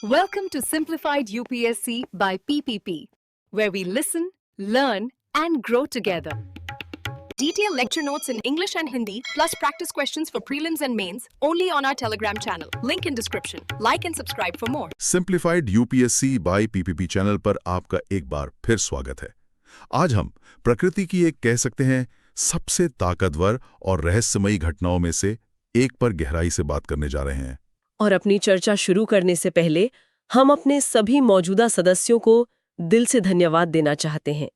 Welcome to Simplified UPSC by PPP, where we listen, learn, and grow together. Detailed lecture notes in English and Hindi, plus practice questions for prelims and mains, only on our Telegram channel. Link in description. Like and subscribe for more. Simplified UPSC by PPP channel पर आपका एक बार फिर स्वागत है। आज हम प्रकृति की एक कह सकते हैं सबसे ताकतवर और रहस्यमयी घटनाओं में से एक पर गहराई से बात करने जा रहे हैं। और अपनी चर्चा शुरू करने से पहले हम अपने सभी मौजूदा सदस्यों को दिल से धन्यवाद देना चाहते हैं।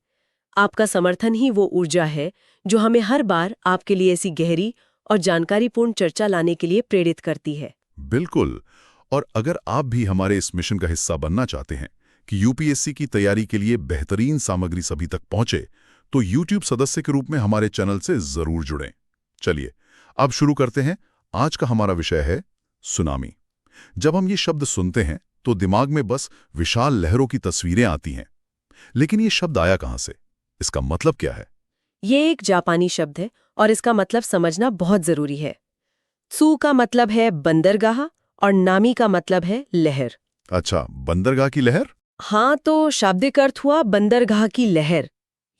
आपका समर्थन ही वो ऊर्जा है जो हमें हर बार आपके लिए ऐसी गहरी और जानकारीपूर्ण चर्चा लाने के लिए प्रेरित करती है। बिल्कुल। और अगर आप भी हमारे इस मिशन का हिस्सा बनना चाहते हैं कि यूपीएससी की तैयारी के लिए बेहतरीन सामग्री सभी तक पहुंचे, तो यूट्यूब सदस्य के रूप में हमारे चैनल से जरूर जुड़ें। चलिए अब शुरू करते हैं। आज का हमारा विषय है सुनामी। जब हम ये शब्द सुनते हैं तो दिमाग में बस विशाल लहरों की तस्वीरें आती हैं, लेकिन ये शब्द आया कहां से? इसका मतलब क्या है? ये एक जापानी शब्द है और इसका मतलब समझना बहुत जरूरी है। त्सू का मतलब है बंदरगाह और नामी का मतलब है लहर। अच्छा, बंदरगाह की लहर? हाँ, तो शाब्दिक अर्थ हुआ बंदरगाह की लहर।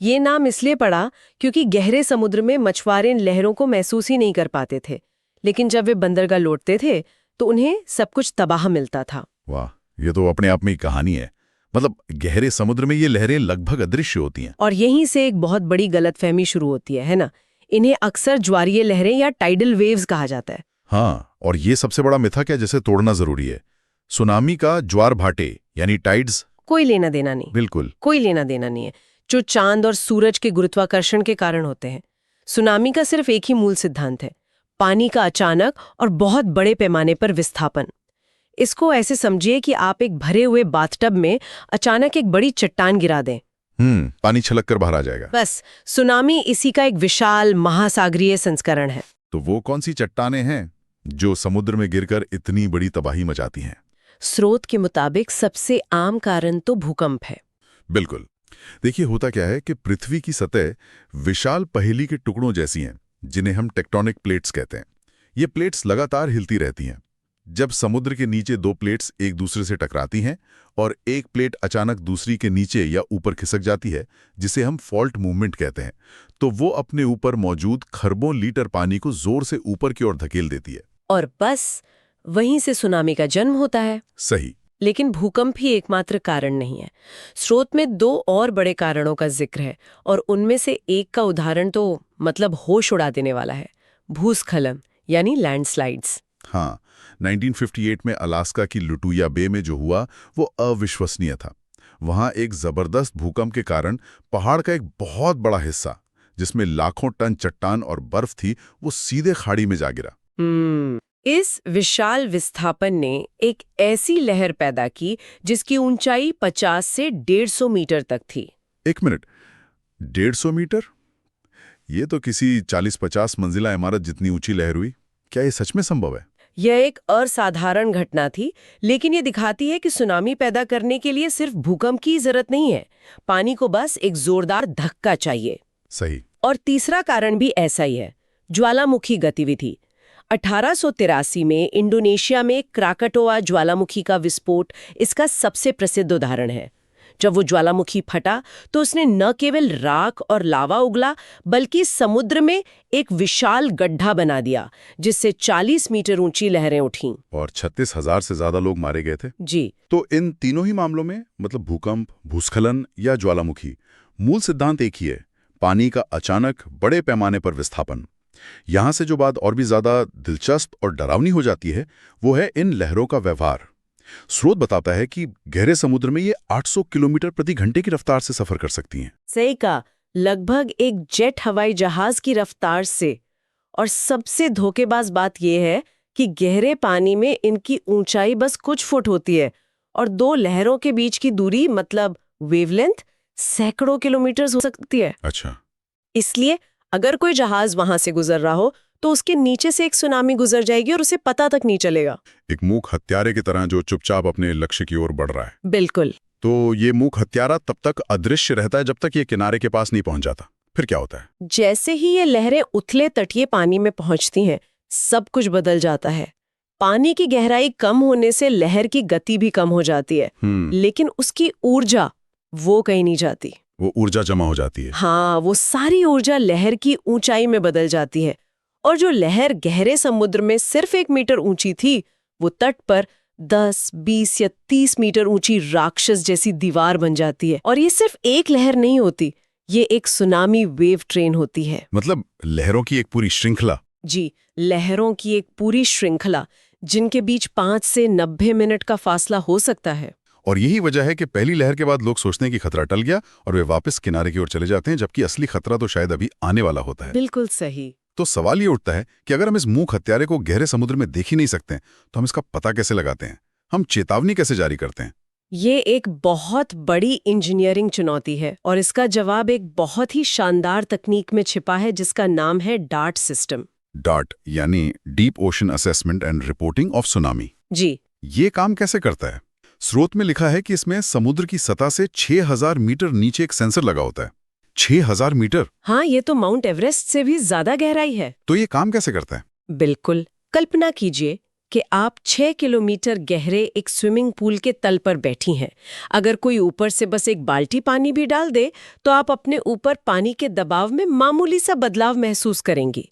ये नाम इसलिए पड़ा क्योंकि गहरे समुद्र में मछुआरे इन लहरों को महसूस ही नहीं कर पाते थे, लेकिन जब वे बंदरगाह लौटते थे तो उन्हें सब कुछ तबाह मिलता था। वाह, ये तो अपने आप में एक कहानी है। मतलब गहरे समुद्र में ये लहरें लगभग अदृश्य होती हैं। और यहीं से एक बहुत बड़ी गलतफहमी शुरू होती है ना? इन्हें अक्सर ज्वारीय लहरें या टाइडल वेव्स कहा जाता है। हाँ, और ये सबसे बड़ा मिथक है जिसे तोड़ना जरूरी है। सुनामी का ज्वार भाटे यानी टाइड्स कोई लेना देना नहीं। बिल्कुल कोई लेना देना नहीं है, जो चांद और सूरज के गुरुत्वाकर्षण के कारण होते हैं। सुनामी का सिर्फ एक ही मूल सिद्धांत है, पानी का अचानक और बहुत बड़े पैमाने पर विस्थापन। इसको ऐसे समझिए कि आप एक भरे हुए बाथटब में अचानक एक बड़ी चट्टान गिरा दें। पानी छलक कर बाहर आ जाएगा। बस, सुनामी इसी का एक विशाल महासागरीय संस्करण है। तो वो कौन सी चट्टानें हैं जो समुद्र में गिरकर इतनी बड़ी तबाही मचाती हैं? स्रोत के मुताबिक सबसे आम कारण तो भूकंप है। बिल्कुल। देखिए, होता क्या है कि पृथ्वी की सतह विशाल पहेली के टुकड़ों जैसी हैं, जिन्हें हम टेक्टोनिक प्लेट्स कहते हैं। ये प्लेट्स लगातार हिलती रहती हैं। जब समुद्र के नीचे दो प्लेट्स एक दूसरे से टकराती हैं और एक प्लेट अचानक दूसरी के नीचे या ऊपर खिसक जाती है, जिसे हम फॉल्ट मूवमेंट कहते हैं, तो वो अपने ऊपर मौजूद खरबों लीटर पानी को जोर से ऊपर की ओर धकेल देती है। और बस वहीं से सुनामी का जन्म होता है। सही। लेकिन भूकंप ही एकमात्र कारण नहीं है। स्रोत में दो और बड़े कारणों का जिक्र है, और उनमें से एक का उदाहरण तो मतलब होश उड़ा देने वाला है। भूस्खलन यानी लैंडस्लाइड्स। हाँ, 1958 में अलास्का की लुटुया बे में जो हुआ वो अविश्वसनीय था। वहां एक जबरदस्त भूकंप के कारण पहाड़ का एक बहुत बड़ा हिस्सा, जिसमें लाखों टन चट्टान और बर्फ थी, वो सीधे खाड़ी में जा गिरा। इस विशाल विस्थापन ने एक ऐसी लहर पैदा की जिसकी ऊंचाई 50 से 150 मीटर तक थी। एक मिनट, 150 मीटर? ये तो किसी 40-50 मंजिला इमारत जितनी ऊंची लहर हुई। क्या ये सच में संभव है? यह एक असाधारण घटना थी, लेकिन ये दिखाती है कि सुनामी पैदा करने के लिए सिर्फ भूकंप की जरूरत नहीं है। पानी को बस एक जोरदार धक्का चाहिए। सही। और तीसरा कारण भी ऐसा ही है, ज्वालामुखी गतिविधि। 1883 में इंडोनेशिया में क्राकाटोआ ज्वालामुखी का विस्फोट इसका सबसे प्रसिद्ध उदाहरण है। जब वो ज्वालामुखी फटा तो उसने न केवल राख और लावा उगला, बल्कि समुद्र में एक विशाल गड्ढा बना दिया, जिससे 40 मीटर ऊंची लहरें उठीं। और 36,000 से ज्यादा लोग मारे गए थे। जी। तो इन तीनों ही मामलों में, मतलब भूकंप, भूस्खलन या ज्वालामुखी, मूल सिद्धांत एक ही है, पानी का अचानक बड़े पैमाने पर विस्थापन। यहां से जो बात और भी ज्यादा दिलचस्प और डरावनी हो जाती है, वो है इन लहरों का व्यवहार। स्रोत बताता है कि गहरे समुद्र में ये 800 किलोमीटर प्रति घंटे की रफ्तार से सफर कर सकती हैं। सही कहा, लगभग एक जेट हवाई जहाज की रफ्तार से। और सबसे धोखेबाज बात यह है कि गहरे पानी में इनकी ऊंचाई बस कुछ फुट होती है, और दो लहरों के बीच की दूरी मतलब वेवलेंथ सैकड़ों किलोमीटर हो सकती है। अच्छा। इसलिए अगर कोई जहाज वहां से गुजर रहा हो तो उसके नीचे से एक सुनामी गुजर जाएगी और उसे पता तक नहीं चलेगा। एक मूक हत्यारे की तरह जो चुपचाप अपने लक्ष्य की ओर बढ़ रहा है। बिल्कुल। तो ये मूक हत्यारा तब तक अदृश्य रहता है जब तक ये किनारे के पास नहीं पहुंच जाता। फिर क्या होता है? जैसे ही ये लहरें उथले तटीय पानी में पहुंचती हैं, सब कुछ बदल जाता है। पानी की गहराई कम होने से लहर की गति भी कम हो जाती है, लेकिन उसकी ऊर्जा वो कहीं नहीं जाती। वो ऊर्जा जमा हो जाती है। हाँ, वो सारी ऊर्जा लहर की ऊंचाई में बदल जाती है, और जो लहर गहरे समुद्र में सिर्फ 1 मीटर ऊंची थी, वो तट पर 10, 20 या 30 मीटर ऊंची राक्षस जैसी दीवार बन जाती है। और ये सिर्फ एक लहर नहीं होती, ये एक सुनामी वेव ट्रेन होती है। मतलब लहरों की एक पूरी श्रृंखला। जी, लहरों की एक पूरी श्रृंखला, जिनके बीच 5 से 90 मिनट का फासला हो सकता है। और यही वजह है कि पहली लहर के बाद लोग सोचते हैं कि खतरा टल गया और वे वापस किनारे की ओर चले जाते हैं, जबकि असली खतरा तो शायद अभी आने वाला होता है। बिल्कुल सही। तो सवाल ये उठता है कि अगर हम इस मूक हत्यारे को गहरे समुद्र में देख ही नहीं सकते हैं, तो हम इसका पता कैसे लगाते हैं? हम चेतावनी कैसे जारी करते हैं? ये एक बहुत बड़ी इंजीनियरिंग चुनौती है, और इसका जवाब एक बहुत ही शानदार तकनीक में छिपा है, जिसका नाम है डार्ट सिस्टम। डार्ट यानी deep ocean assessment and reporting of tsunami. जी, ये काम कैसे करता है? स्रोत में लिखा है कि इसमें समुद्र की सतह से 6000 मीटर नीचे एक सेंसर लगा होता है। 6000 मीटर? हाँ, ये तो माउंट एवरेस्ट से भी ज्यादा गहराई है। तो ये काम कैसे करता है? बिल्कुल, कल्पना कीजिए कि आप 6 किलोमीटर गहरे एक स्विमिंग पूल के तल पर बैठी हैं। अगर कोई ऊपर से बस एक बाल्टी पानी भी डाल दे, तो आप अपने ऊपर पानी के दबाव में मामूली सा बदलाव महसूस करेंगी।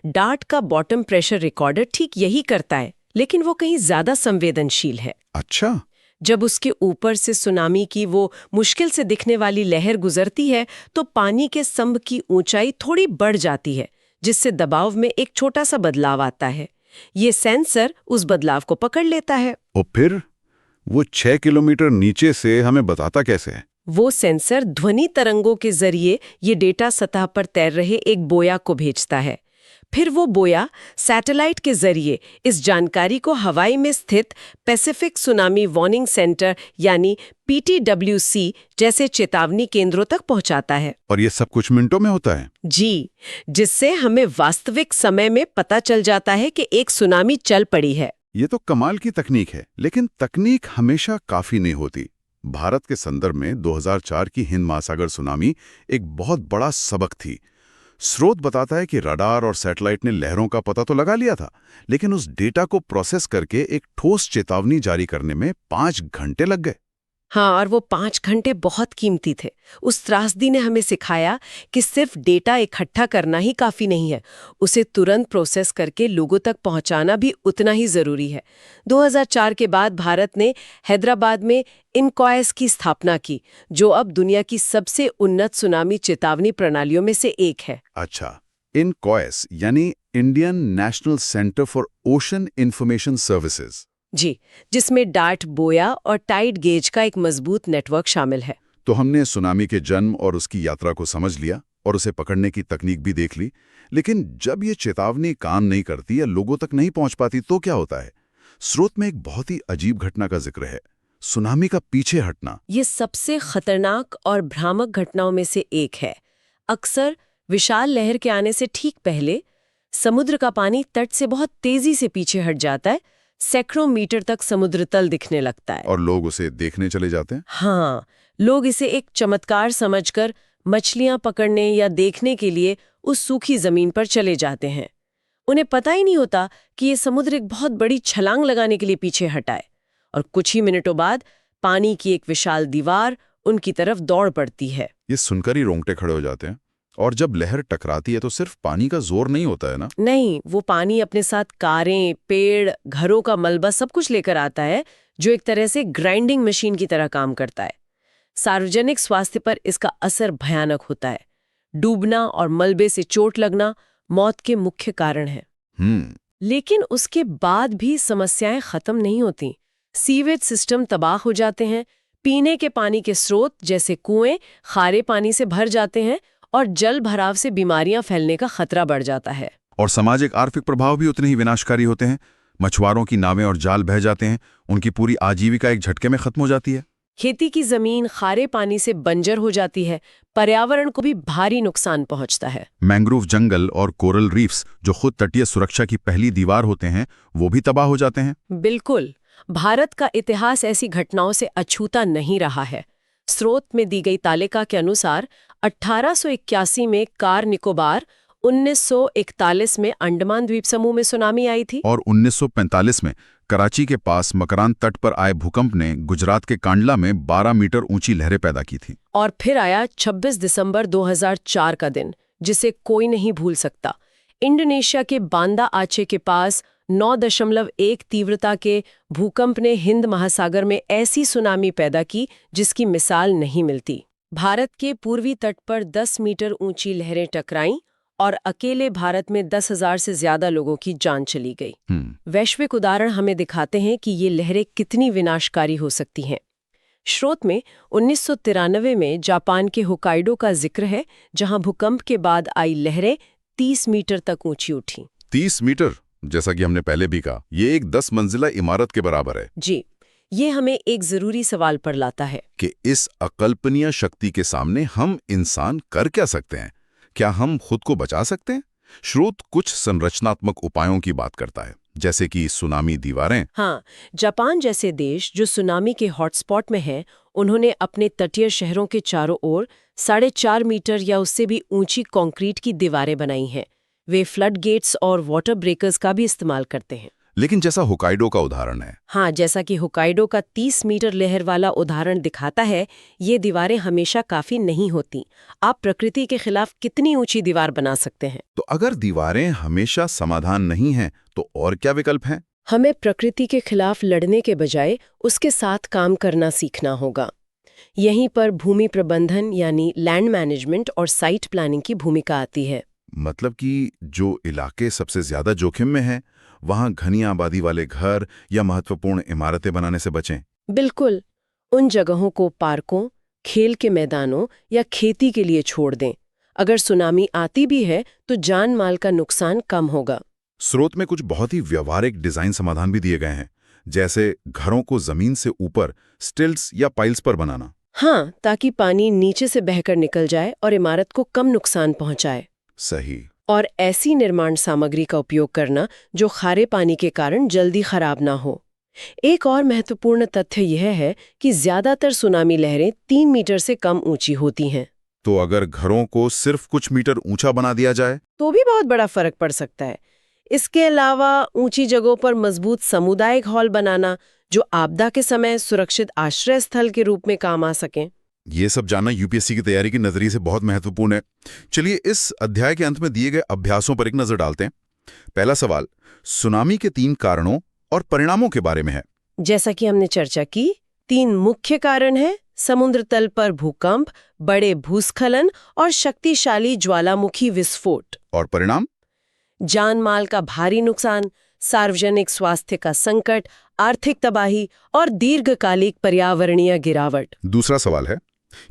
डार्ट का बॉटम प्रेशर रिकॉर्डर ठीक यही करता है, लेकिन वो कहीं ज्यादा संवेदनशील है। अच्छा। जब उसके ऊपर से सुनामी की वो मुश्किल से दिखने वाली लहर गुजरती है, तो पानी के स्तंभ की ऊंचाई थोड़ी बढ़ जाती है, जिससे दबाव में एक छोटा सा बदलाव आता है। ये सेंसर उस बदलाव को पकड़ लेता है। और फिर वो 6 किलोमीटर नीचे से हमें बताता कैसे है? वो सेंसर ध्वनि तरंगों के जरिए ये डेटा सतह पर तैर रहे एक बोया को भेजता है। फिर वो बोया सैटेलाइट के जरिए इस जानकारी को हवाई में स्थित पैसिफिक सुनामी वार्निंग सेंटर यानी PTWC जैसे चेतावनी केंद्रों तक पहुंचाता है। और ये सब कुछ मिनटों में होता है? जी, जिससे हमें वास्तविक समय में पता चल जाता है कि एक सुनामी चल पड़ी है। ये तो कमाल की तकनीक है, लेकिन तकनीक हमेशा काफी नहीं होती। भारत के संदर्भ में 2004 की हिंद महासागर सुनामी एक बहुत बड़ा सबक थी। स्रोत बताता है कि रडार और सैटेलाइट ने लहरों का पता तो लगा लिया था, लेकिन उस डेटा को प्रोसेस करके एक ठोस चेतावनी जारी करने में 5 घंटे लग गए। हाँ, और वो 5 घंटे बहुत कीमती थे। उस त्रासदी ने हमें सिखाया कि सिर्फ डेटा इकट्ठा करना ही काफी नहीं है, उसे तुरंत प्रोसेस करके लोगों तक पहुंचाना भी उतना ही जरूरी है। 2004 के बाद भारत ने हैदराबाद में इनकॉयस की स्थापना की, जो अब दुनिया की सबसे उन्नत सुनामी चेतावनी प्रणालियों में से एक है। अच्छा, इनकॉयस यानी Indian national centre for ocean information services. जी, जिसमें डार्ट बोया और टाइड गेज का एक मजबूत नेटवर्क शामिल है। तो हमने सुनामी के जन्म और उसकी यात्रा को समझ लिया और उसे पकड़ने की तकनीक भी देख ली, लेकिन जब ये चेतावनी काम नहीं करती या लोगों तक नहीं पहुंच पाती तो क्या होता है? स्रोत में एक बहुत ही अजीब घटना का जिक्र है, सुनामी का पीछे हटना। ये सबसे खतरनाक और भ्रामक घटनाओं में से एक है। अक्सर विशाल लहर के आने से ठीक पहले समुद्र का पानी तट से बहुत तेजी से पीछे हट जाता है, सैकड़ों मीटर तक समुद्र तल दिखने लगता है। और लोग उसे देखने चले जाते हैं? हाँ, लोग इसे एक चमत्कार समझकर मछलियां पकड़ने या देखने के लिए उस सूखी जमीन पर चले जाते हैं। उन्हें पता ही नहीं होता कि ये समुद्र एक बहुत बड़ी छलांग लगाने के लिए पीछे हटा है, और कुछ ही मिनटों बाद पानी की एक विशाल दीवार उनकी तरफ दौड़ पड़ती है। ये सुनकर ही रोंगटे खड़े हो जाते हैं। और जब लहर टकराती है तो सिर्फ पानी का जोर नहीं होता है ना? नहीं, वो पानी अपने साथ कारें, पेड़, घरों का मलबा सब कुछ लेकर आता है, जो एक तरह से ग्राइंडिंग मशीन की तरह काम करता है। सार्वजनिक स्वास्थ्य पर इसका असर भयानक होता है। डूबना और मलबे से चोट लगना मौत के मुख्य कारण है। लेकिन उसके बाद भी समस्याएं खत्म नहीं होती। सीवेज सिस्टम तबाह हो जाते हैं, पीने के पानी के स्रोत जैसे कुएं खारे पानी से भर जाते हैं, और जल भराव से बीमारियां फैलने का खतरा बढ़ जाता है। और सामाजिक आर्थिक प्रभाव भी उतने ही विनाशकारी होते हैं। मछुआरों की नावें और जाल बह जाते हैं, उनकी पूरी आजीविका एक झटके में खत्म हो जाती है। खेती की जमीन खारे पानी से बंजर हो जाती है, पर्यावरण को भी भारी नुकसान पहुंचता है। मैंग्रोव जंगल और कोरल रीफ्स, जो खुद तटीय सुरक्षा की पहली दीवार होते हैं, वो भी तबाह हो जाते हैं। बिल्कुल, भारत का इतिहास ऐसी घटनाओं से अछूता नहीं रहा है। स्रोत में दी गई तालिका के अनुसार 1881 में कार निकोबार 1941 में अंडमान द्वीप समूह में सुनामी आई थी। और 1945 में कराची के पास मकरान तट पर आए भूकंप ने गुजरात के कांडला में 12 मीटर ऊंची लहरें पैदा की थी। और फिर आया 26 दिसंबर 2004 का दिन, जिसे कोई नहीं भूल सकता। इंडोनेशिया के बांदा आचे के पास 9.1 तीव्रता के भूकंप ने हिंद महासागर में ऐसी सुनामी पैदा की जिसकी मिसाल नहीं मिलती। भारत के पूर्वी तट पर 10 मीटर ऊंची लहरें टकराईं और अकेले भारत में 10,000 से ज्यादा लोगों की जान चली गई। वैश्विक उदाहरण हमें दिखाते हैं कि ये लहरें कितनी विनाशकारी हो सकती हैं। स्रोत में 1993 में जापान के होकाइडो का जिक्र है, जहां भूकंप के बाद आई लहरें 30 मीटर तक ऊंची उठी। 30 मीटर, जैसा कि हमने पहले भी कहा, ये एक 10 मंजिला इमारत के बराबर है। जी, ये हमें एक जरूरी सवाल पर लाता है कि इस अकल्पनीय शक्ति के सामने हम इंसान कर क्या सकते हैं? क्या हम खुद को बचा सकते हैं? स्रोत कुछ संरचनात्मक उपायों की बात करता है, जैसे कि सुनामी दीवारें। हाँ, जापान जैसे देश जो सुनामी के हॉटस्पॉट में हैं, उन्होंने अपने तटीय शहरों के चारों ओर 4.5 मीटर या उससे भी ऊंची कंक्रीट की दीवारें बनाई हैं। वे फ्लड गेट्स और वाटर ब्रेकर्स का भी इस्तेमाल करते हैं। लेकिन जैसा होकाइडो का उदाहरण है, हाँ, जैसा कि होकाइडो का 30 मीटर लहर वाला उदाहरण दिखाता है, ये दीवारें हमेशा काफी नहीं होती। आप प्रकृति के खिलाफ कितनी ऊंची दीवार बना सकते हैं? तो अगर दीवारें हमेशा समाधान नहीं हैं, तो और क्या विकल्प हैं? हमें प्रकृति के खिलाफ लड़ने के बजाय उसके साथ काम करना सीखना होगा। यहीं पर भूमि प्रबंधन यानी लैंड मैनेजमेंट और साइट प्लानिंग की भूमिका आती है। मतलब कि जो इलाके सबसे ज्यादा जोखिम में हैं, वहां घनी आबादी वाले घर या महत्वपूर्ण इमारतें बनाने से बचें। बिल्कुल, उन जगहों को पार्कों, खेल के मैदानों या खेती के लिए छोड़ दें। अगर सुनामी आती भी है तो जान माल का नुकसान कम होगा। स्रोत में कुछ बहुत ही व्यवहारिक डिजाइन समाधान भी दिए गए हैं, जैसे घरों को जमीन से ऊपर स्टिल्ट्स या पाइल्स पर बनाना। हाँ, ताकि पानी नीचे से बहकर निकल जाए और इमारत को कम नुकसान पहुंचाए। सही। और ऐसी निर्माण सामग्री का उपयोग करना जो खारे पानी के कारण जल्दी खराब ना हो। एक और महत्वपूर्ण तथ्य यह है कि ज्यादातर सुनामी लहरें 3 मीटर से कम ऊंची होती हैं। तो अगर घरों को सिर्फ कुछ मीटर ऊंचा बना दिया जाए तो भी बहुत बड़ा फर्क पड़ सकता है। इसके अलावा ऊंची जगहों पर मजबूत सामुदायिक हॉल बनाना जो आपदा के समय सुरक्षित आश्रय स्थल के रूप में काम आ सकें। ये सब जानना यूपीएससी की तैयारी के नजरिए से बहुत महत्वपूर्ण है। चलिए इस अध्याय के अंत में दिए गए अभ्यासों पर एक नजर डालते हैं। पहला सवाल सुनामी के 3 कारणों और परिणामों के बारे में है। जैसा कि हमने चर्चा की, 3 मुख्य कारण हैं: समुद्र तल पर भूकंप, बड़े भूस्खलन और शक्तिशाली ज्वालामुखी विस्फोट। और परिणाम? जान माल का भारी नुकसान, सार्वजनिक स्वास्थ्य का संकट, आर्थिक तबाही और दीर्घकालिक पर्यावरणीय गिरावट। दूसरा सवाल है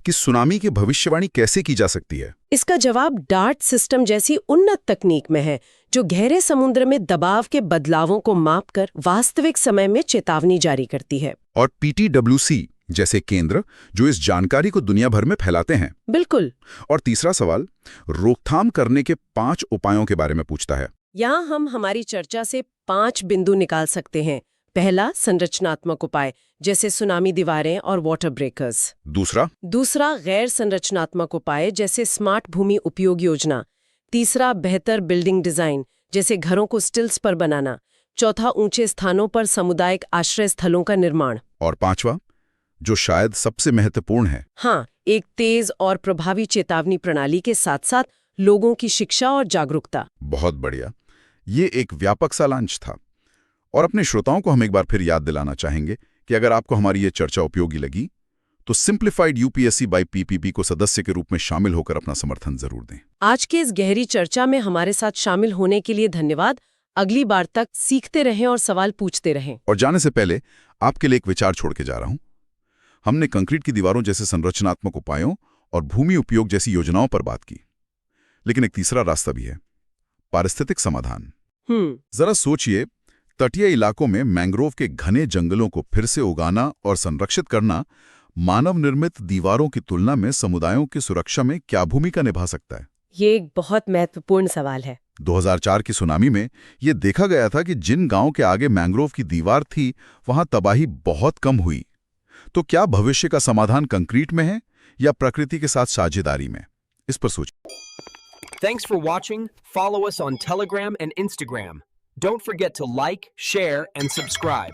कि सुनामी की भविष्यवाणी कैसे की जा सकती है? इसका जवाब डार्ट सिस्टम जैसी उन्नत तकनीक में है, जो गहरे समुद्र में दबाव के बदलावों को मापकर वास्तविक समय में चेतावनी जारी करती है। और PTWC जैसे केंद्र जो इस जानकारी को दुनिया भर में फैलाते हैं। बिल्कुल। और तीसरा सवाल रोकथाम करने के 5 उपायों के बारे में पूछता है। यहाँ हम हमारी चर्चा से 5 बिंदु निकाल सकते हैं। पहला, संरचनात्मक उपाय जैसे सुनामी दीवारें और वाटर ब्रेकर्स। दूसरा, गैर संरचनात्मक उपाय जैसे स्मार्ट भूमि उपयोग योजना। तीसरा, बेहतर बिल्डिंग डिजाइन जैसे घरों को स्टिल्स पर बनाना। चौथा, ऊंचे स्थानों पर सामुदायिक आश्रय स्थलों का निर्माण। और 5वां, जो शायद सबसे महत्वपूर्ण है, हाँ, एक तेज और प्रभावी चेतावनी प्रणाली के साथ साथ लोगों की शिक्षा और जागरूकता। बहुत बढ़िया। ये एक व्यापक सा लॉन्च था और अपने श्रोताओं को हम एक बार फिर याद दिलाना चाहेंगे कि अगर आपको हमारी ये चर्चा उपयोगी लगी तो सिंप्लीफाइड यूपीएससी बाय पीपीपी को सदस्य के रूप में शामिल होकर अपना समर्थन जरूर दें। आज के इस गहरी चर्चा में हमारे साथ शामिल होने के लिए धन्यवाद। अगली बार तक सीखते रहें और सवाल पूछते रहें। और जाने से पहले आपके लिए एक विचार छोड़ के जा रहा हूं। हमने कंक्रीट की दीवारों जैसे संरचनात्मक उपायों और भूमि उपयोग जैसी योजनाओं पर बात की, लेकिन एक तीसरा रास्ता भी है, पारिस्थितिक समाधान। जरा सोचिए, तटीय इलाकों में मैंग्रोव के घने जंगलों को फिर से उगाना और संरक्षित करना मानव निर्मित दीवारों की तुलना में समुदायों की सुरक्षा में क्या भूमिका निभा सकता है? ये एक बहुत महत्वपूर्ण सवाल है। 2004 की सुनामी में यह देखा गया था कि जिन गांवों के आगे मैंग्रोव की दीवार थी वहां तबाही बहुत कम हुई। तो क्या भविष्य का समाधान कंक्रीट में है या प्रकृति के साथ साझेदारी में? इस पर सोचिए। Thanks for watching. Follow us on Telegram and Instagram. Don't forget to like, share, and subscribe.